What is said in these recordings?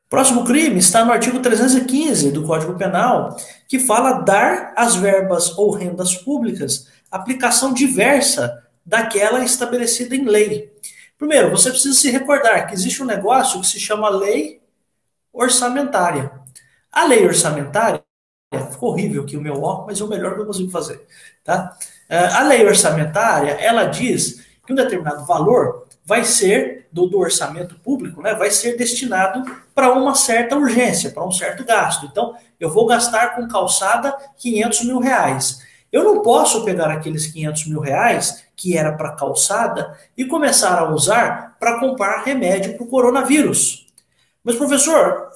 Próximo crime está no artigo 315 do Código Penal, que fala dar às verbas ou rendas públicas aplicação diversa daquela estabelecida em lei. Primeiro, você precisa se recordar que existe um negócio que se chama lei orçamentária. A lei orçamentária, ficou horrível aqui o meu ó, mas é o melhor que eu consigo fazer, tá? A lei orçamentária, ela diz que um determinado valor vai ser do orçamento público, né, vai ser destinado para uma certa urgência, para um certo gasto. Então, eu vou gastar com calçada 500 mil reais. Eu não posso pegar aqueles 500 mil reais que era para calçada e começar a usar para comprar remédio para o coronavírus. Mas, professor,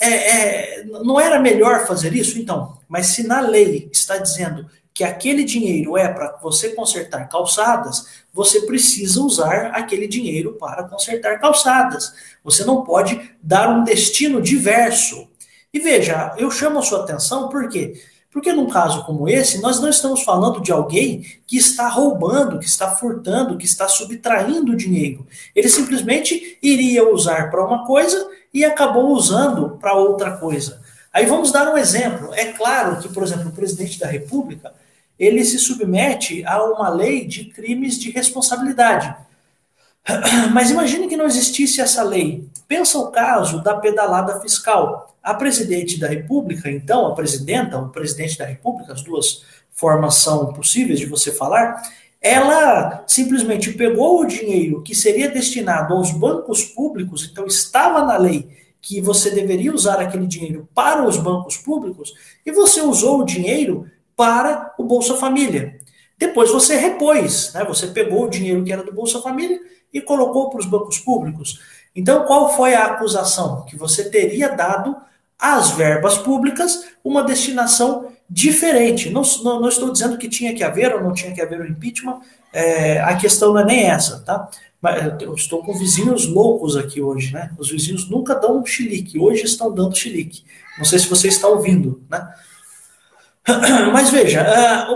não era melhor fazer isso? Então, mas se na lei está dizendo que aquele dinheiro é para você consertar calçadas, você precisa usar aquele dinheiro para consertar calçadas. Você não pode dar um destino diverso. E veja, eu chamo a sua atenção por quê? Porque num caso como esse, nós não estamos falando de alguém que está roubando, que está furtando, que está subtraindo dinheiro. Ele simplesmente iria usar para uma coisa e acabou usando para outra coisa. Aí vamos dar um exemplo. É claro que, por exemplo, o presidente da República, ele se submete a uma lei de crimes de responsabilidade. Mas imagine que não existisse essa lei. Pensa o caso da pedalada fiscal. A presidente da República, então, a presidenta, o presidente da República, as duas formas são possíveis de você falar, ela simplesmente pegou o dinheiro que seria destinado aos bancos públicos, então estava na lei que você deveria usar aquele dinheiro para os bancos públicos, e você usou o dinheiro para o Bolsa Família. Depois você repôs, né? Você pegou o dinheiro que era do Bolsa Família e colocou para os bancos públicos. Então, qual foi a acusação? Que você teria dado às verbas públicas uma destinação diferente. Não estou dizendo que tinha que haver ou não tinha que haver o impeachment, a questão não é nem essa, tá? Mas eu estou com vizinhos loucos aqui hoje, né? Os vizinhos nunca dão chilique, hoje estão dando chilique. Não sei se você está ouvindo, né? Mas veja,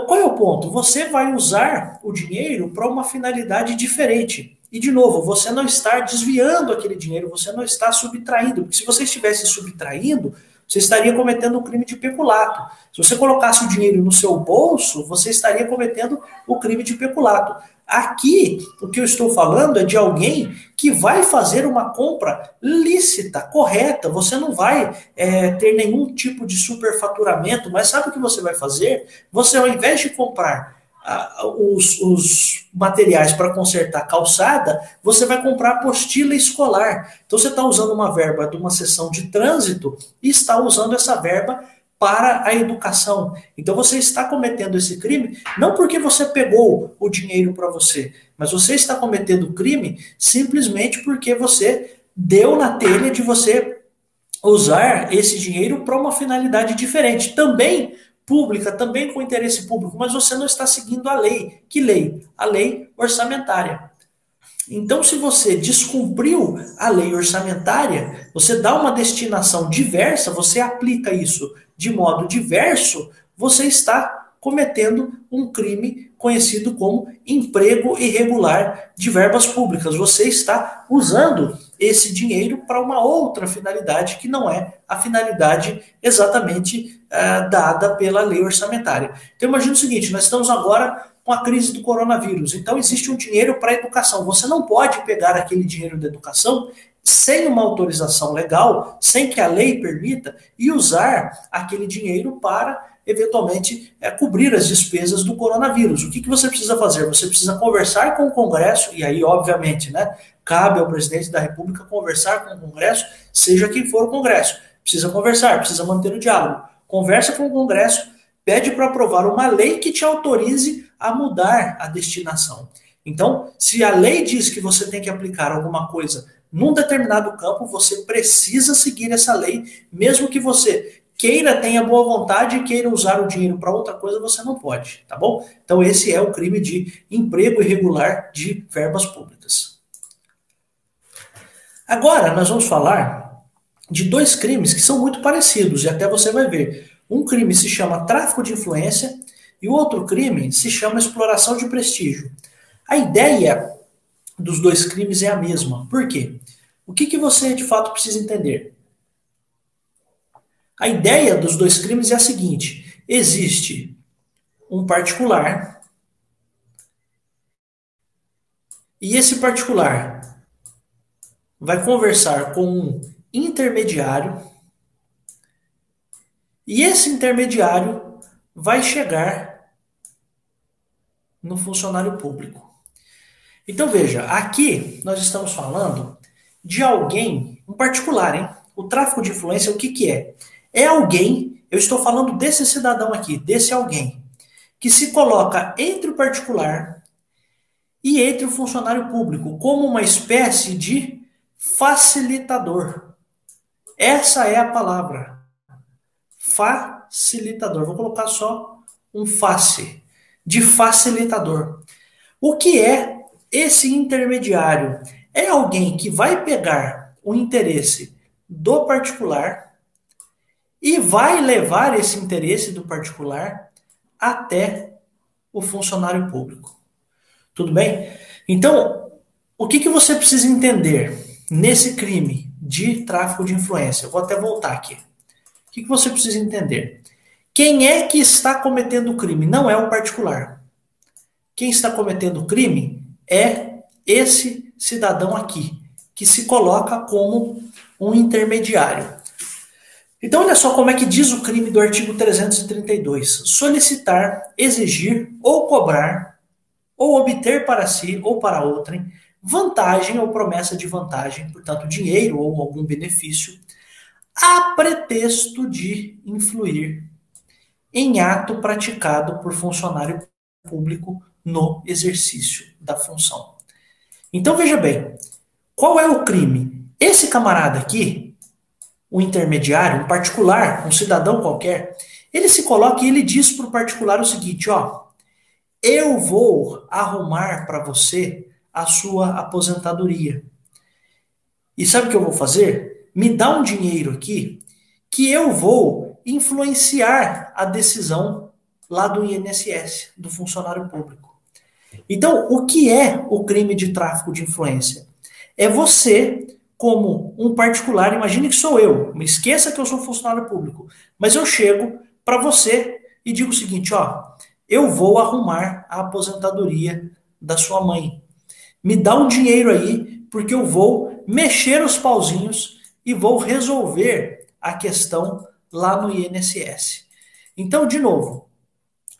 qual é o ponto? Você vai usar o dinheiro para uma finalidade diferente. E, de novo, você não está desviando aquele dinheiro, você não está subtraindo. Porque se você estivesse subtraindo, você estaria cometendo um crime de peculato. Se você colocasse o dinheiro no seu bolso, você estaria cometendo o crime de peculato. Aqui, o que eu estou falando é de alguém que vai fazer uma compra lícita, correta. Você não vai ter nenhum tipo de superfaturamento, mas sabe o que você vai fazer? Você, ao invés de comprar os materiais para consertar calçada, você vai comprar apostila escolar. Então você está usando uma verba de uma sessão de trânsito e está usando essa verba para a educação. Então você está cometendo esse crime não porque você pegou o dinheiro para você, mas você está cometendo o crime simplesmente porque você deu na telha de você usar esse dinheiro para uma finalidade diferente, também pública, também com interesse público, mas você não está seguindo a lei. Que lei? A lei orçamentária. Então, se você descumpriu a lei orçamentária, você dá uma destinação diversa, você aplica isso de modo diverso, você está cometendo um crime conhecido como emprego irregular de verbas públicas. Você está usando esse dinheiro para uma outra finalidade que não é a finalidade exatamente dada pela lei orçamentária. Então, imagina o seguinte: nós estamos agora com a crise do coronavírus. Então, existe um dinheiro para a educação. Você não pode pegar aquele dinheiro da educação sem uma autorização legal, sem que a lei permita, e usar aquele dinheiro para, eventualmente, cobrir as despesas do coronavírus. O que você precisa fazer? Você precisa conversar com o Congresso, e aí, obviamente, né, cabe ao presidente da República conversar com o Congresso, seja quem for o Congresso. Precisa conversar, precisa manter o diálogo. Conversa com o Congresso, pede para aprovar uma lei que te autorize a mudar a destinação. Então, se a lei diz que você tem que aplicar alguma coisa num determinado campo, você precisa seguir essa lei, mesmo que você queira, tenha boa vontade e queira usar o dinheiro para outra coisa, você não pode, tá bom? Então, esse é o crime de emprego irregular de verbas públicas. Agora, nós vamos falar de dois crimes que são muito parecidos, e até você vai ver. Um crime se chama tráfico de influência e o outro crime se chama exploração de prestígio. A ideia dos dois crimes é a mesma. Por quê? O que você de fato precisa entender? A ideia dos dois crimes é a seguinte: existe um particular e esse particular vai conversar com um intermediário e esse intermediário vai chegar no funcionário público. Então veja, aqui nós estamos falando de alguém, um particular, hein? O tráfico de influência, o que que é? É alguém, eu estou falando desse cidadão aqui, desse alguém, que se coloca entre o particular e entre o funcionário público, como uma espécie de facilitador. Essa é a palavra, facilitador. Vou colocar só um face, de facilitador. O que é esse intermediário? É alguém que vai pegar o interesse do particular e vai levar esse interesse do particular até o funcionário público. Tudo bem? Então, o que que você precisa entender nesse crime de tráfico de influência? Eu vou até voltar aqui. O que que você precisa entender? Quem é que está cometendo o crime? Não é o particular. Quem está cometendo o crime é esse cidadão aqui, que se coloca como um intermediário. Então, olha só como é que diz o crime do artigo 332. Solicitar, exigir ou cobrar, ou obter para si ou para outrem, vantagem ou promessa de vantagem, portanto, dinheiro ou algum benefício, a pretexto de influir em ato praticado por funcionário público no exercício da função. Então veja bem, qual é o crime? Esse camarada aqui, o intermediário, um particular, um cidadão qualquer, ele se coloca e ele diz para o particular o seguinte, ó, eu vou arrumar para você a sua aposentadoria. E sabe o que eu vou fazer? Me dá um dinheiro aqui que eu vou influenciar a decisão lá do INSS, do funcionário público. Então, o que é o crime de tráfico de influência? É você, como um particular, imagine que sou eu, me esqueça que eu sou funcionário público, mas eu chego para você e digo o seguinte, ó, eu vou arrumar a aposentadoria da sua mãe. Me dá um dinheiro aí, porque eu vou mexer os pauzinhos e vou resolver a questão lá no INSS. Então, de novo,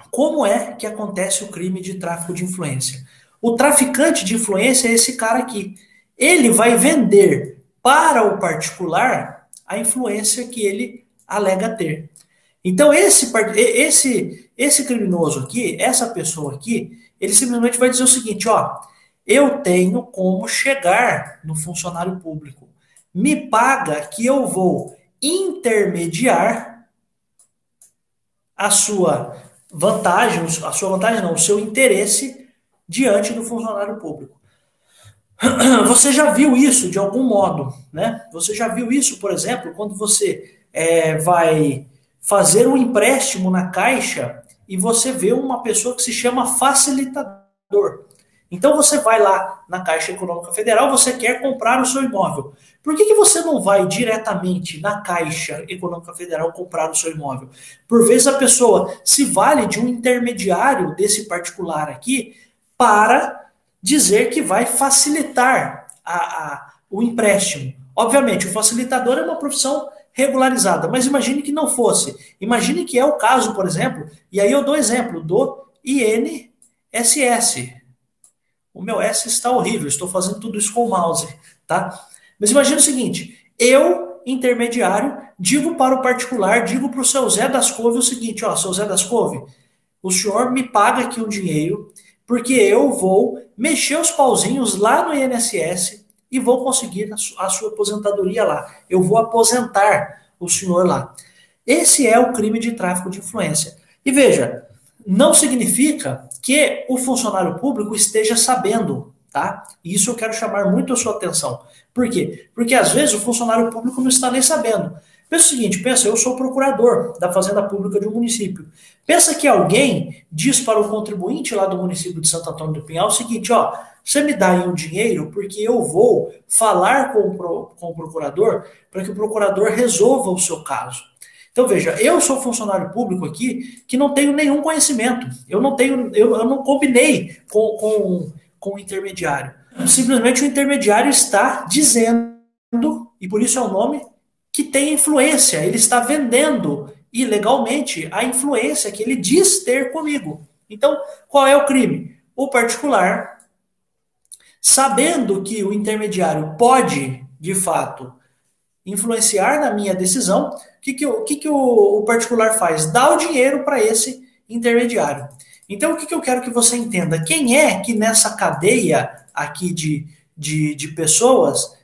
como é que acontece o crime de tráfico de influência? O traficante de influência é esse cara aqui. Ele vai vender para o particular a influência que ele alega ter. Então, esse criminoso aqui, essa pessoa aqui, ele simplesmente vai dizer o seguinte, ó, eu tenho como chegar no funcionário público. Me paga que eu vou intermediar a sua vantagem não, o seu interesse diante do funcionário público. Você já viu isso de algum modo, né? Você já viu isso, por exemplo, quando você vai fazer um empréstimo na Caixa e você vê uma pessoa que se chama facilitador. Então você vai lá na Caixa Econômica Federal, você quer comprar o seu imóvel. Por que você não vai diretamente na Caixa Econômica Federal comprar o seu imóvel? Por vezes a pessoa se vale de um intermediário desse particular aqui para dizer que vai facilitar o empréstimo. Obviamente, o facilitador é uma profissão regularizada, mas imagine que não fosse. Imagine que é o caso, por exemplo, e aí eu dou exemplo do INSS. O meu S está horrível, estou fazendo tudo isso com o mouse, tá? Mas imagine o seguinte, eu, intermediário, digo para o particular, digo para o seu Zé das Couve o seguinte, ó, seu Zé das Couve, o senhor me paga aqui um dinheiro, porque eu vou mexer os pauzinhos lá no INSS e vou conseguir a sua aposentadoria lá. Eu vou aposentar o senhor lá. Esse é o crime de tráfico de influência. E veja, não significa que o funcionário público esteja sabendo, tá? Isso eu quero chamar muito a sua atenção. Por quê? Porque às vezes o funcionário público não está nem sabendo. Pensa o seguinte, pensa, eu sou procurador da Fazenda Pública de um município. Pensa que alguém diz para o contribuinte lá do município de Santo Antônio do Pinhal o seguinte, ó, você me dá aí um dinheiro porque eu vou falar com o procurador para que o procurador resolva o seu caso. Então, veja, eu sou funcionário público aqui que não tenho nenhum conhecimento. Eu não combinei com o intermediário. Simplesmente o intermediário está dizendo, e por isso é o nome, que tem influência. Ele está vendendo ilegalmente a influência que ele diz ter comigo. Então, qual é o crime? O particular, sabendo que o intermediário pode, de fato, influenciar na minha decisão, o particular faz? Dá o dinheiro para esse intermediário. Então, o que eu quero que você entenda? Quem é que nessa cadeia aqui de pessoas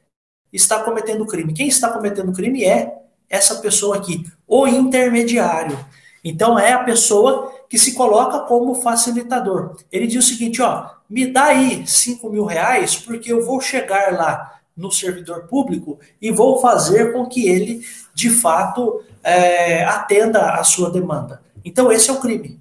está cometendo crime? Quem está cometendo crime é essa pessoa aqui, o intermediário. Então, é a pessoa que se coloca como facilitador. Ele diz o seguinte, ó, me dá aí 5 mil reais, porque eu vou chegar lá no servidor público e vou fazer com que ele, de fato, atenda a sua demanda. Então, esse é o crime.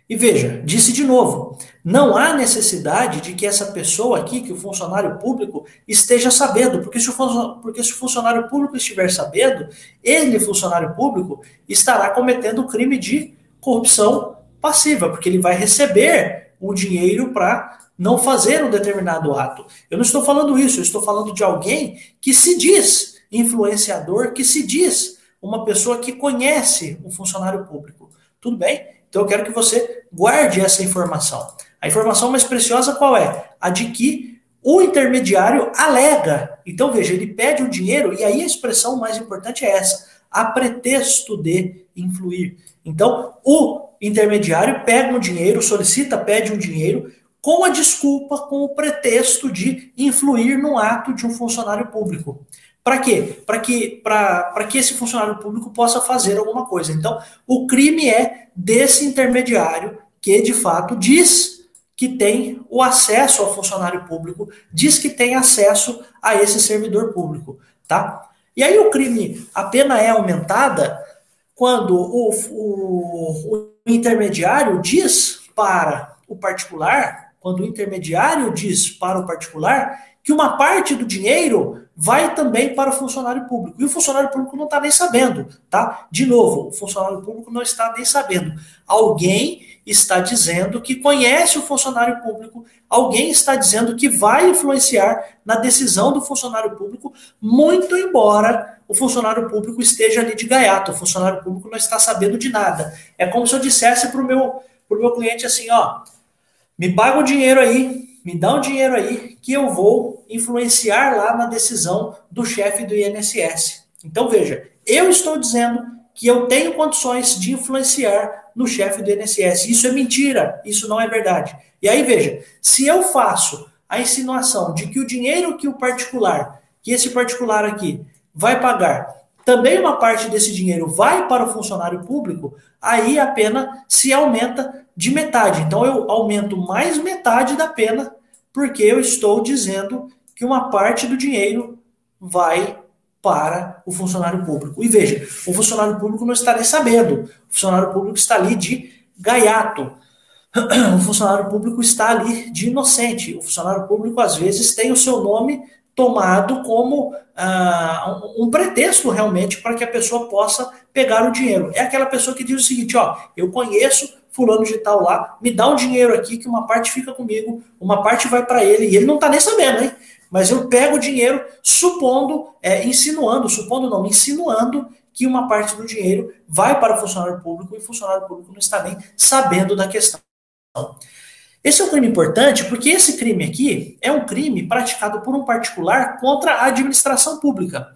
E veja, disse de novo, não há necessidade de que essa pessoa aqui, que o funcionário público, esteja sabendo, porque se o funcionário público estiver sabendo, ele, funcionário público, estará cometendo o crime de corrupção passiva, porque ele vai receber o dinheiro para não fazer um determinado ato. Eu não estou falando isso, eu estou falando de alguém que se diz influenciador, que se diz uma pessoa que conhece o funcionário público. Tudo bem? Então eu quero que você guarde essa informação. A informação mais preciosa qual é? A de que o intermediário alega. Então veja, ele pede o dinheiro e aí a expressão mais importante é essa, a pretexto de influir. Então o intermediário pega um dinheiro, solicita, pede um dinheiro com a desculpa, com o pretexto de influir no ato de um funcionário público. Para quê? Para que esse funcionário público possa fazer alguma coisa. Então, o crime é desse intermediário que, de fato, diz que tem o acesso ao funcionário público, diz que tem acesso a esse servidor público, tá? E aí o crime, a pena é aumentada quando o intermediário diz para o particular, quando o intermediário diz para o particular que uma parte do dinheiro vai também para o funcionário público. E o funcionário público não está nem sabendo, tá? De novo, o funcionário público não está nem sabendo. Alguém está dizendo que conhece o funcionário público, alguém está dizendo que vai influenciar na decisão do funcionário público, muito embora o funcionário público esteja ali de gaiato, o funcionário público não está sabendo de nada. É como se eu dissesse para o meu cliente assim, ó, me paga o dinheiro aí, me dá um dinheiro aí que eu vou influenciar lá na decisão do chefe do INSS. Então veja, eu estou dizendo que eu tenho condições de influenciar no chefe do INSS. Isso é mentira, isso não é verdade. E aí veja, se eu faço a insinuação de que o dinheiro que esse particular aqui vai pagar, também uma parte desse dinheiro vai para o funcionário público, aí a pena se aumenta de metade. Então eu aumento mais metade da pena, porque eu estou dizendo que uma parte do dinheiro vai para o funcionário público. E veja, o funcionário público não está nem sabendo. O funcionário público está ali de gaiato. O funcionário público está ali de inocente. O funcionário público, às vezes, tem o seu nome tomado como um pretexto realmente para que a pessoa possa pegar o dinheiro. É aquela pessoa que diz o seguinte, ó, eu conheço fulano de tal lá, me dá um dinheiro aqui que uma parte fica comigo, uma parte vai para ele, e ele não está nem sabendo, hein? Mas eu pego o dinheiro insinuando que uma parte do dinheiro vai para o funcionário público e o funcionário público não está nem sabendo da questão. Esse é um crime importante porque esse crime aqui é um crime praticado por um particular contra a administração pública.